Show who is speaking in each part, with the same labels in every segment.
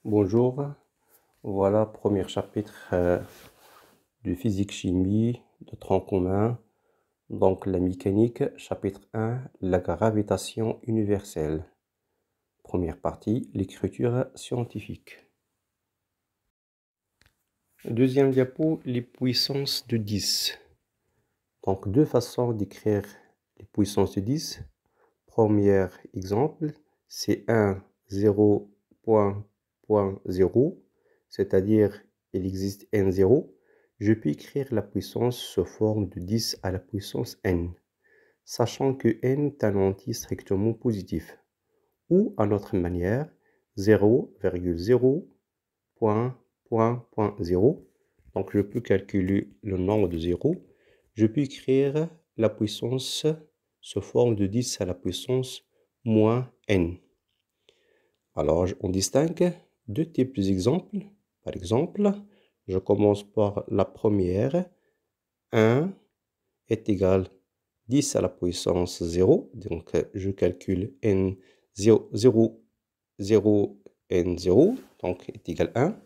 Speaker 1: Bonjour, voilà premier chapitre de physique-chimie de tronc commun, donc la mécanique, chapitre 1, la gravitation universelle. Première partie, l'écriture scientifique. Deuxième diapo, les puissances de 10. Donc deux façons d'écrire les puissances de 10. Premier exemple, c'est 1, 0, point, 0, c'est-à-dire il existe n0. Je peux écrire la puissance sous forme de 10 à la puissance n, sachant que n est un entier strictement positif. Ou, à notre manière, 0,0, point, 0. Donc je peux calculer le nombre de zéros. Je peux écrire la puissance sous forme de 10 à la puissance moins n. Alors, on distingue deux types d'exemples. Par exemple, je commence par la première. 1 est égal à 10 à la puissance 0. Donc, je calcule n 0, 0, 0, n 0. Donc, est égal à 1.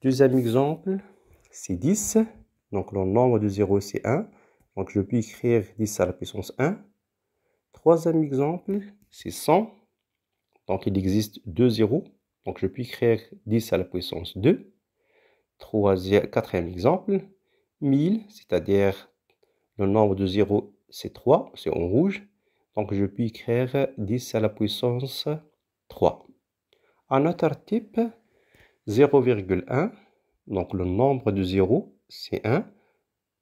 Speaker 1: Deuxième exemple, c'est 10. Donc, le nombre de 0, c'est 1. Donc, je peux écrire 10 à la puissance 1. Troisième exemple, c'est 100. Donc, il existe 2 zéros. Donc, je peux écrire 10 à la puissance 2. Quatrième exemple, 1000, c'est-à-dire le nombre de zéros, c'est 3, c'est en rouge. Donc, je peux écrire 10 à la puissance 3. Un autre type, 0,1. Donc, le nombre de zéros, c'est 1.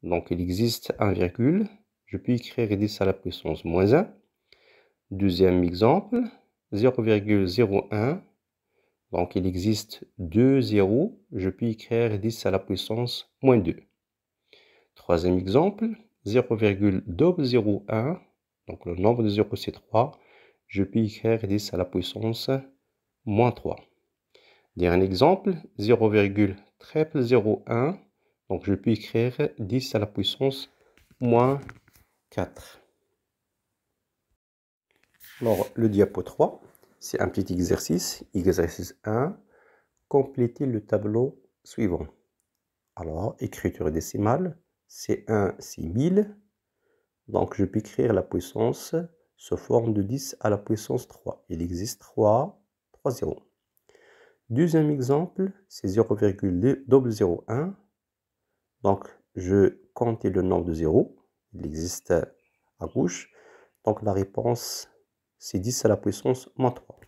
Speaker 1: Donc, il existe 1 virgule. Je peux écrire 10 à la puissance moins 1. Deuxième exemple, 0,01. Donc, il existe 2 zéros. Je peux écrire 10 à la puissance moins 2. Troisième exemple, 0,201. Donc, le nombre de zéros, c'est 3. Je peux écrire 10 à la puissance moins 3. Dernier exemple, 0,001. Donc, je peux écrire 10 à la puissance moins 4. Alors, le diapo 3, c'est un petit exercice. Exercice 1. Complétez le tableau suivant. Alors, écriture décimale, c'est 1, c'est 1000. Donc, je peux écrire la puissance sous forme de 10 à la puissance 3. Il existe 3 zéros. Deuxième exemple, c'est 0,001. Donc, je compte le nombre de zéros. Il existe à gauche. Donc, la réponse, c'est 10 à la puissance moins 3.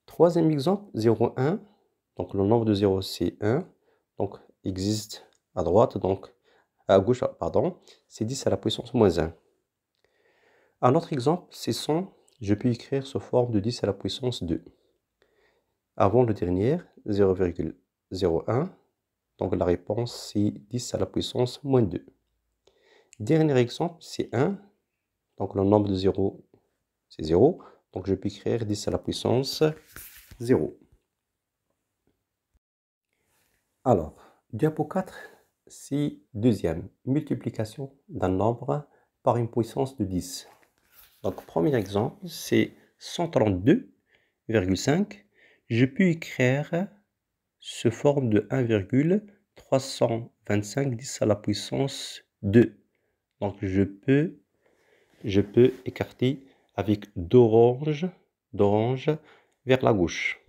Speaker 1: Troisième exemple, 0,1. Donc, le nombre de zéros, c'est 1. Donc, existe à droite, donc à gauche, pardon, c'est 10 à la puissance moins 1. Un autre exemple, c'est 100. Je peux écrire sous forme de 10 à la puissance 2. Avant le dernier, 0,01. Donc, la réponse, c'est 10 à la puissance moins 2. Dernier exemple, c'est 1. Donc, le nombre de zéros, c'est 0. Donc, je peux écrire 10 à la puissance 0. Alors, diapo 4, c'est deuxième, multiplication d'un nombre par une puissance de 10. Donc, premier exemple, c'est 132,5. Je peux écrire sous forme de 1,325 10 à la puissance 2. Donc, je peux écarter avec d'orange vers la gauche.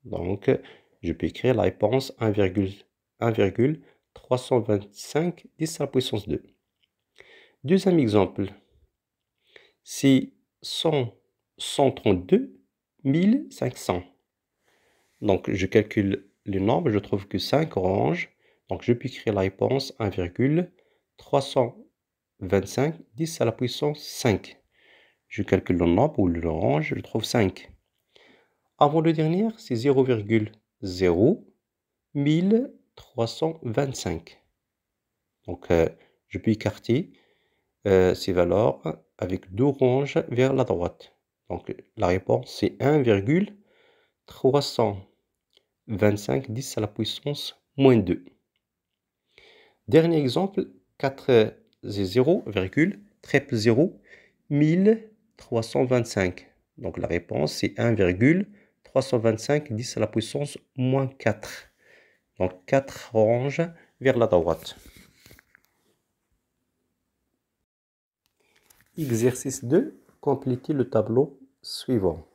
Speaker 1: Donc, je peux écrire la réponse 1,325 10 à la puissance 2. Deuxième exemple, c'est 132 500. Donc, je calcule le nombre, je trouve que 5 orange. Donc, je peux écrire la réponse 1,325 10 à la puissance 5. Je calcule le nombre ou l'orange, je trouve 5. Avant le dernier, c'est 0,01325. Donc, je peux écarter ces valeurs avec d'orange vers la droite. Donc, la réponse, c'est 1,325 10 à la puissance moins 2. Dernier exemple, 4 0,01325. Donc, la réponse, c'est 1,325 325 10 à la puissance moins 4. Donc 4 oranges vers la droite. Exercice 2. Complétez le tableau suivant.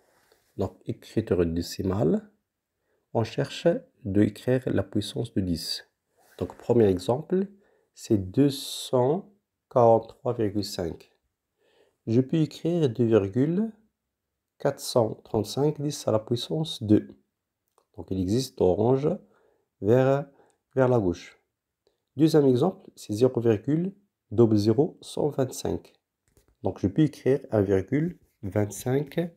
Speaker 1: Donc écriture décimale. On cherche de écrire la puissance de 10. Donc premier exemple, c'est 243,5. Je peux écrire 2,435 10 à la puissance 2. Donc il existe orange vers la gauche. Deuxième exemple, c'est 0,00125. Donc je peux écrire 1,25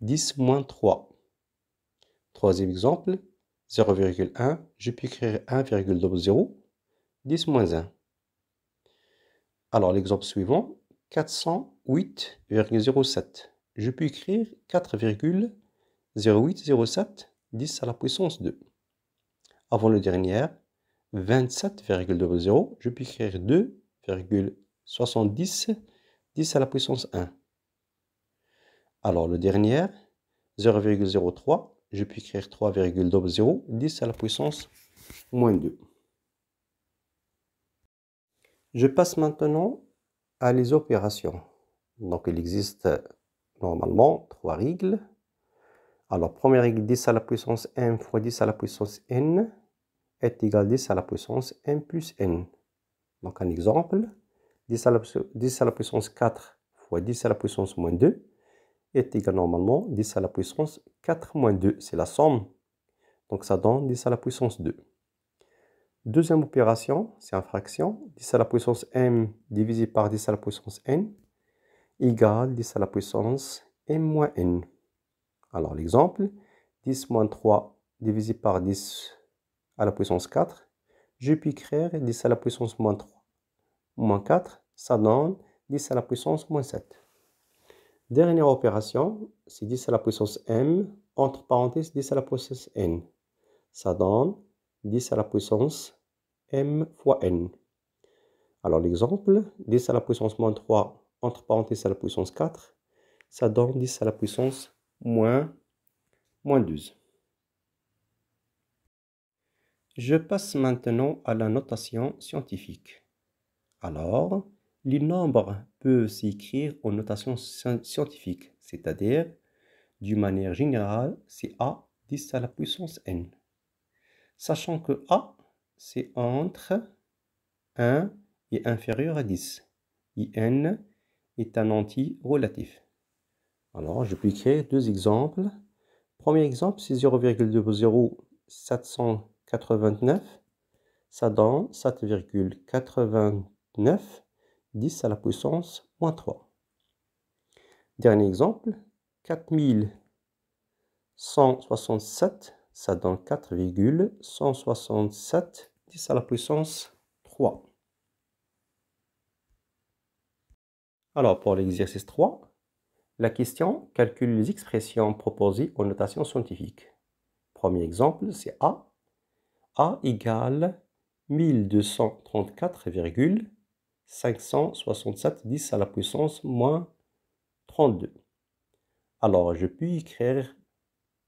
Speaker 1: 10 moins 3. Troisième exemple, 0,1, je peux écrire 1,00 10 moins 1. Alors l'exemple suivant, 408,07. Je peux écrire 4,0807 10 à la puissance 2. Avant le dernier, 27,00, je peux écrire 2,70 10 à la puissance 1. Alors le dernier, 0,03, je peux écrire 3,00 10 à la puissance moins 2. Je passe maintenant à les opérations. Donc il existe normalement 3 règles. Alors première règle, 10 à la puissance m fois 10 à la puissance n est égal à 10 à la puissance m plus n. Donc un exemple, 10 à la puissance 4 fois 10 à la puissance moins 2 est égal normalement 10 à la puissance 4 moins 2. C'est la somme. Donc ça donne 10 à la puissance 2. Deuxième opération, c'est en fraction. 10 à la puissance m divisé par 10 à la puissance n égale 10 à la puissance m moins n. Alors l'exemple, 10 moins 3 divisé par 10 à la puissance 4. Je peux écrire 10 à la puissance moins 3 moins 4. Ça donne 10 à la puissance moins 7. Dernière opération, c'est 10 à la puissance m, entre parenthèses 10 à la puissance n. Ça donne 10 à la puissance m fois n. Alors l'exemple, 10 à la puissance moins 3, entre parenthèses à la puissance 4, ça donne 10 à la puissance moins 12. Je passe maintenant à la notation scientifique. Alors, les nombres peuvent s'écrire en notation scientifique, c'est-à-dire, d'une manière générale, c'est a 10 à la puissance n. Sachant que a, c'est entre 1 et inférieur à 10. Et n est un entier relatif. Alors, je peux écrire deux exemples. Premier exemple, c'est 0,00789. Ça donne 7,89 10 à la puissance moins 3. Dernier exemple, 4167, ça donne 4,167 10 à la puissance 3. Alors, pour l'exercice 3, la question calcule les expressions proposées en notation scientifique. Premier exemple, c'est A. A égale 1234,567 10 à la puissance moins 32. Alors, je peux écrire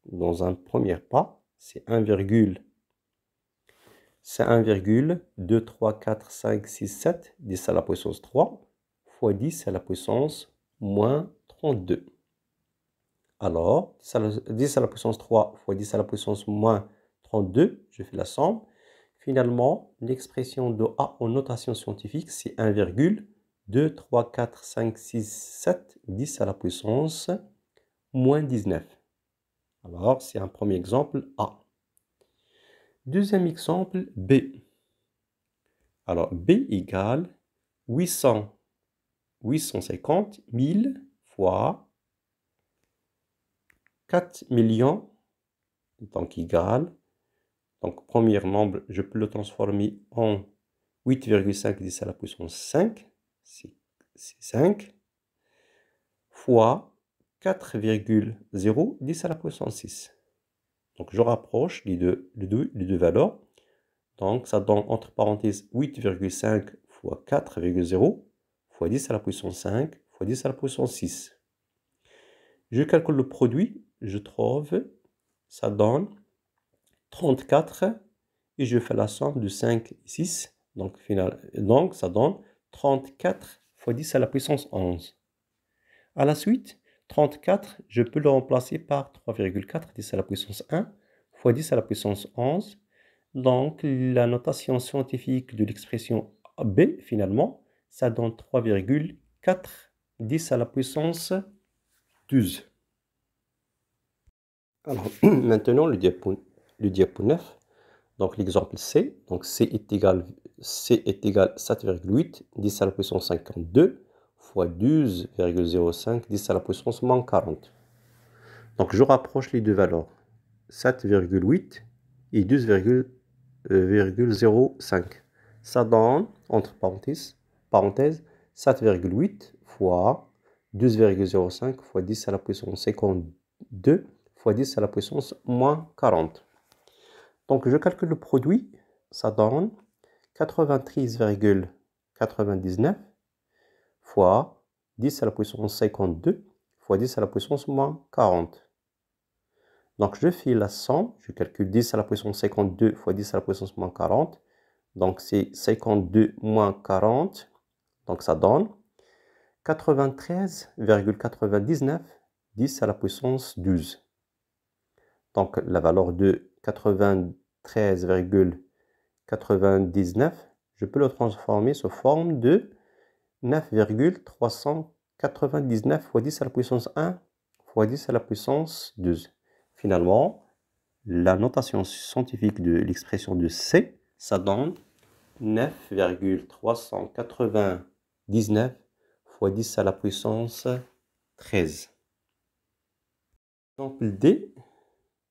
Speaker 1: dans un premier pas, c'est 1,23456,7 10 à la puissance 3 fois 10 à la puissance moins 32. Alors, 10 à la puissance 3 fois 10 à la puissance moins 32, je fais la somme. Finalement, l'expression de A en notation scientifique, c'est 1,23456,7 10 à la puissance moins 19. Alors, c'est un premier exemple A. Deuxième exemple B. Alors, B égale 850 000 fois 4 millions, donc égal. Donc, premier nombre, je peux le transformer en 8,5 10 à la puissance 5, c'est 5, fois 4,0 10 à la puissance 6. Donc, je rapproche les deux valeurs. Donc, ça donne entre parenthèses 8,5 fois 4,0 fois 10 à la puissance 5 fois 10 à la puissance 6. Je calcule le produit, je trouve ça donne 34 et je fais la somme de 5 et 6. Donc, donc ça donne 34 fois 10 à la puissance 11. À la suite, 34, je peux le remplacer par 3,4 10 à la puissance 1 fois 10 à la puissance 11. Donc, la notation scientifique de l'expression B, finalement, ça donne 3,4 10 à la puissance 12. Alors, maintenant, le diapo 9. Donc, l'exemple C. Donc, C est égal 7,8 10 à la puissance 52 fois 12,05 10 à la puissance moins 40. Donc, je rapproche les deux valeurs. 7,8 et 12,05. Ça donne, entre parenthèses, 7,8 fois 12,05 fois 10 à la puissance 52 fois 10 à la puissance moins 40. Donc, je calcule le produit. Ça donne 93,99 fois 10 à la puissance 52 fois 10 à la puissance moins 40. Donc, je fais la somme. Je calcule 10 à la puissance 52 fois 10 à la puissance moins 40. Donc, c'est 52 moins 40. Donc, ça donne 93,99 10 à la puissance 12. Donc, la valeur de 93,99, je peux le transformer sous forme de 9,399 fois 10 à la puissance 1 fois 10 à la puissance 12. Finalement, la notation scientifique de l'expression de C, ça donne 9,399 fois 10 à la puissance 13. Exemple D.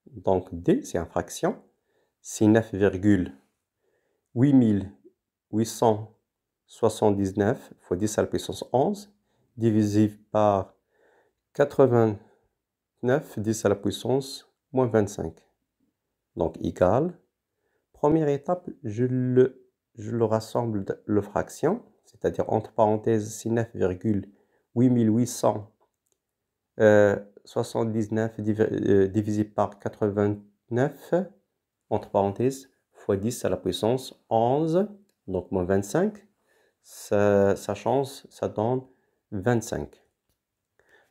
Speaker 1: Donc D, c'est une fraction. C'est 9,8879 fois 10 à la puissance 11 divisé par 89 10 à la puissance moins 25. Donc égal. Première étape, je le rassemble le fraction, c'est-à-dire entre parenthèses, c'est 9,8879 divisé par 89, entre parenthèses, fois 10 à la puissance 11, donc moins 25, ça change, ça donne 25.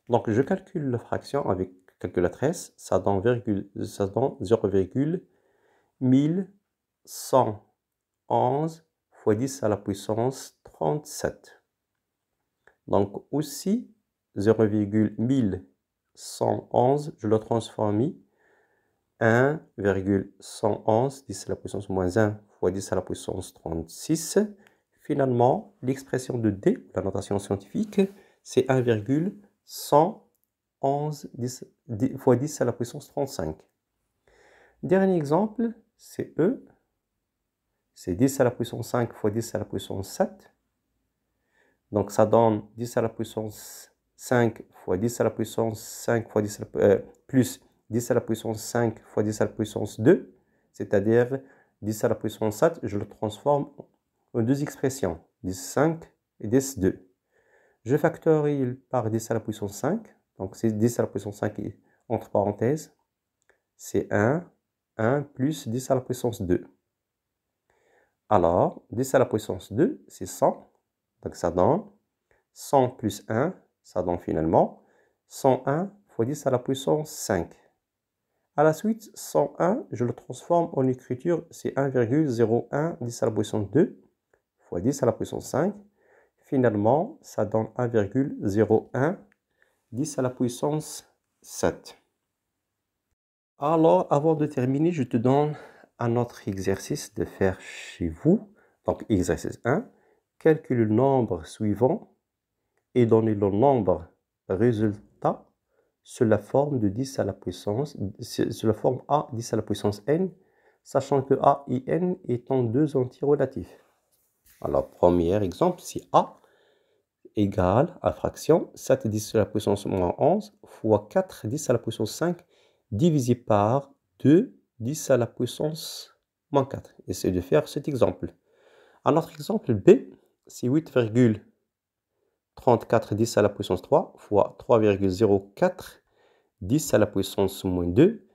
Speaker 1: Donc je calcule la fraction avec calculatrice, ça donne 0,1111 fois 10 à la puissance 37. Donc aussi 0,1111, je le transforme 1,111 10 à la puissance moins 1 fois 10 à la puissance 36. Finalement, l'expression de D, la notation scientifique, c'est 1,111 fois 10 à la puissance 35. Dernier exemple, c'est E. C'est 10 à la puissance 5 fois 10 à la puissance 7. Donc ça donne 10 à la puissance 5 fois 10 à la puissance 5 fois 10 plus 10 à la puissance 5 fois 10 à la puissance 2, c'est-à-dire 10 à la puissance 7, je le transforme en deux expressions, 10,5 et 10,2. Je factorise par 10 à la puissance 5, donc c'est 10 à la puissance 5 entre parenthèses, c'est 1 plus 10 à la puissance 2. Alors, 10 à la puissance 2, c'est 100, donc ça donne 100 plus 1, ça donne finalement 101 fois 10 à la puissance 5. À la suite, 101, je le transforme en écriture, c'est 1,01 10 à la puissance 2 fois 10 à la puissance 5. Finalement, ça donne 1,01 10 à la puissance 7. Alors, avant de terminer, je te donne un autre exercice de faire chez vous. Donc, exercice 1, calcule le nombre suivant et donner le nombre résultat sous la forme de 10 à la puissance, sous la forme A 10 à la puissance n, sachant que A et n étant deux entiers relatifs. Alors, premier exemple, si A égale à fraction 7 10 à la puissance moins 11 fois 4 10 à la puissance 5 divisé par 2 10 à la puissance moins 4. Essayez de faire cet exemple. Un autre exemple B, c'est 8,34 10 à la puissance 3 fois 3,04 10 à la puissance moins 2.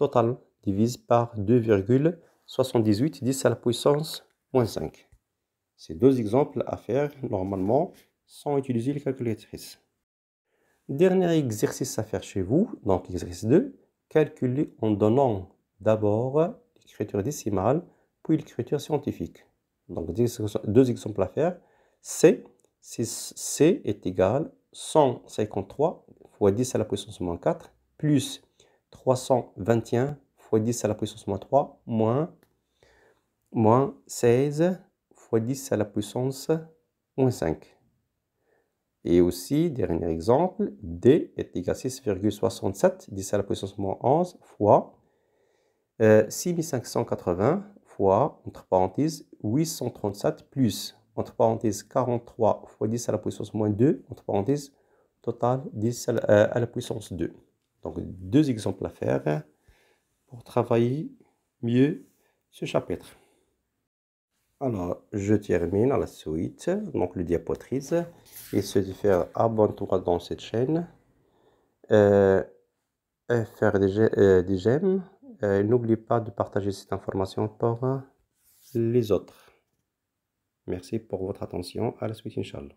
Speaker 1: total divise par 2,78 10 à la puissance moins 5. C'est deux exemples à faire normalement sans utiliser les calculatrices. Dernier exercice à faire chez vous, donc l'exercice 2, calculer en donnant d'abord l'écriture décimale, puis l'écriture scientifique. Donc deux exemples à faire. C est égal à 153 fois 10 à la puissance moins 4 plus 321 fois 10 à la puissance moins 3 moins 16 fois 10 à la puissance moins 5. Et aussi, dernier exemple, D est égal à 6,67 10 à la puissance moins 11 fois 6580 fois, entre parenthèses, 837 plus, entre parenthèses, 43 fois 10 à la puissance moins 2, entre parenthèses, total 10 à la puissance 2. Donc, deux exemples à faire pour travailler mieux ce chapitre. Alors, je termine à la suite, donc le diapositive, et se faire abonne-toi dans cette chaîne, faire des j'aime, n'oublie pas de partager cette information pour les autres. Merci pour votre attention, à la suite, Inch'Allah.